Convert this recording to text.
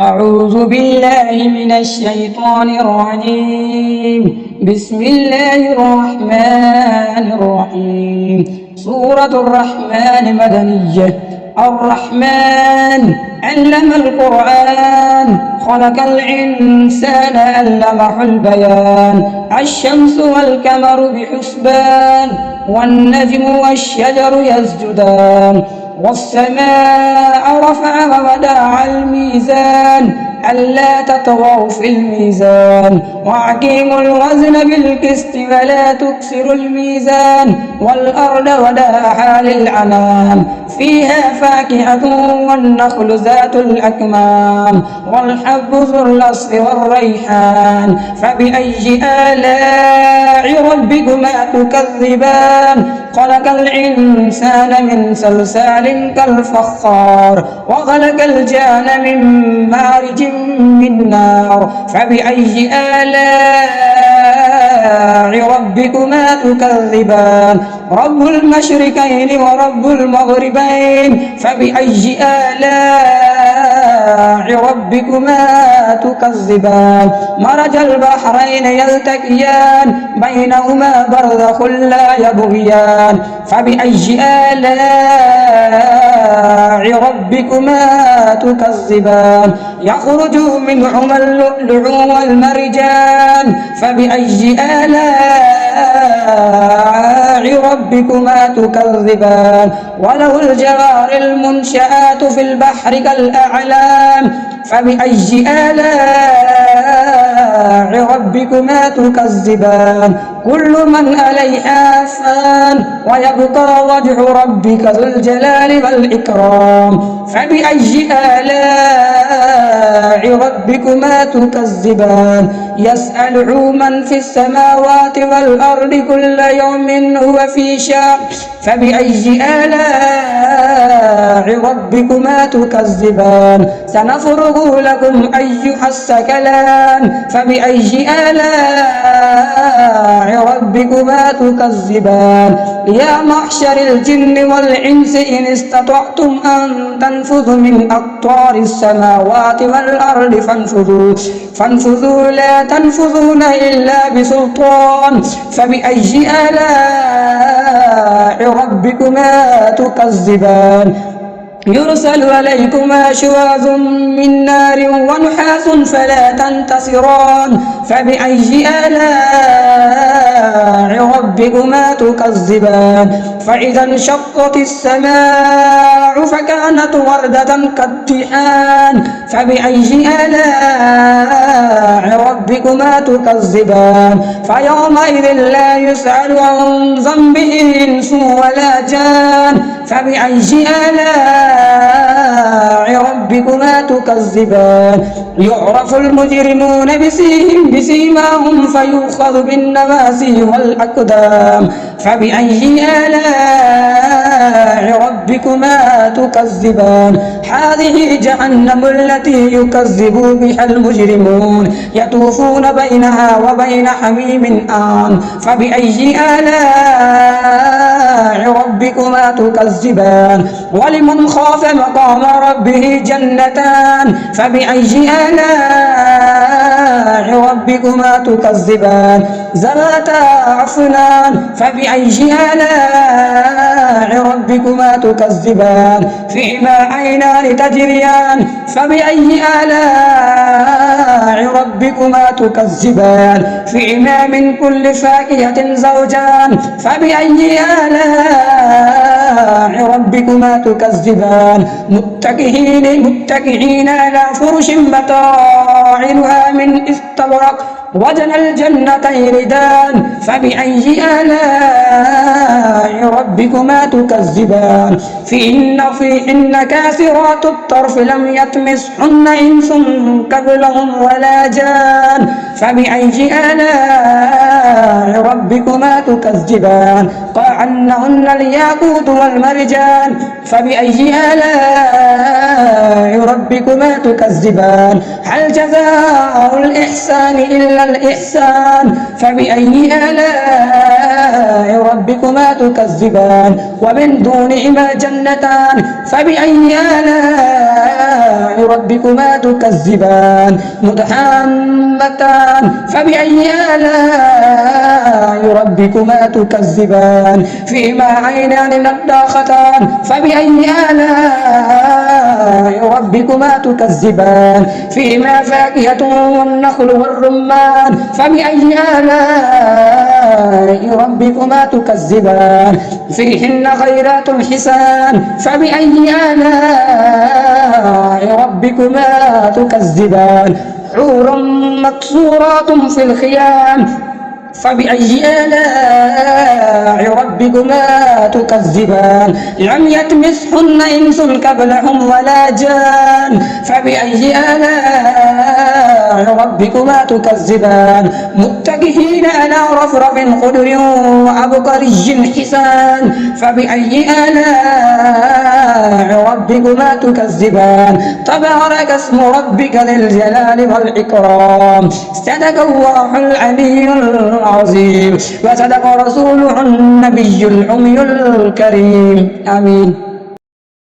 أعوذ بالله من الشيطان الرجيم. بسم الله الرحمن الرحيم. سورة الرحمن مدنية. الرحمن علم القرآن، خلق الإنسان علمه البيان. الشمس والقمر بحسبان، والنجم والشجر يسجدان. والسماء رفعها ووضع الميزان ألا تطغوا في الميزان وأقيموا الوزن بالقسط ولا تكسروا الميزان. والأرض وضعها للأنام، فيها فاكهة والنخل ذات الأكمام والحب ذو العصف والريحان. فبأي آلاء ربكما تكذبان؟ خلق الإنسان من صلصال كالفخار، وخلق الجان من مارج من نار. فبأي آلاء ربكما تكذبان؟ رب المشرقين ورب المغربين. فبأي آلاء ربكما تكذبان؟ مرج البحرين يلتقيان، بينهما برزخ لا يبغيان. فبأي آلاء ربكما تكذبان؟ يخرج منهما اللؤلؤ والمرجان. فبأي آلاء ربكما تكذبان؟ وله الجوار المنشآت في البحر كالأعلام. فبأي آلاء ربكما تكذبان؟ كل من عليها فان، ويبقى وجه ربك ذو الجلال والإكرام. فبأي آلاء ربكما تكذبان؟ يسأله من في السماوات والأرض كل يوم هو في شأن. فبأي آلاء ربكما تكذبان؟ سنفرغ لكم أيها الثقلان. فبأي آلاء ربكما تكذبان؟ يا معشر الجن والإنس إن استطعتم أن تنفذوا من أقطار السماوات والأرض فانفذوا لا تنفذون إلا بسلطان. فبأي آلاء ربكما تكذبان؟ يرسل عليكما شواظ من نار ونحاس فلا تنتصران. فبأي آلاء ربكما تكذبان؟ فإذا انشقت السماء فكانت وردة كالدهان. فبأي آلاء ربكما تكذبان؟ فيومئذ لا يسأل عن ذنبه إنس ولا جان. فبأي آلاء ربكما تكذبان؟ يعرف المجرمون بسيماهم فيؤخذ بالنواسي والأقدام. فبأي آلاء ربكما تكذبان؟ هذه جهنم التي يكذب بها المجرمون، يطوفون بينها وبين حميم آن. فبأي آلاء ربكما تكذبان؟ ولمن خاف مقام ربه جنتان. فبأي آلاء ربكما تكذبان؟ ذواتا أفنان. فبأي آلاء ربكما تكذبان؟ فيهما عينان تجريان. فبأي آلاء ربكما تكذبان؟ فيهما من كل فاكهة زوجان. فبأي آلاء ربكما تكذبان؟ متكئين على فرش متاعها من استبرق، وجنى الجنتين دان. فبأي آلاء ربكما تكذبان؟ فيهن كاسرات الطرف لم يطمثهن إنس قبلهم ولا جان. فبأي آلاء ربكما تكذبان؟ كأنهن الياقوت والمرجان. فبأي آلاء ربكما تكذبان؟ هل جزاء الإحسان إلا الإحسان؟ فبأي آلاء آلاء ربكما تكذبان ومن دونهما جنتان فبأي آلاء ربكما تكذبان مدحامتان فبأي آلاء ربكما تكذبان فيهما عينان نضاختان فبأي آلاء ربكما تكذبان فيهما فاكهة والنخل والرمان فبأي آلاء ربكما تكذبان فيهن خيرات حسان فبأي آلاء ربكما تكذبان حور مقصورات في الخيام فبأي آلاء ربكما تكذبان لم يطمثهن إنس قبلهم ولا جان فبأي آلاء ربكما تكذبان متكئين على رفرف خضر وعبقري حسان فبأي آلاء ربكما تكذبان تبارك اسم ربك ذي الجلال والإكرام صدق الله العلي العظيم وصدق رسوله النبي الأمي الكريم آمين.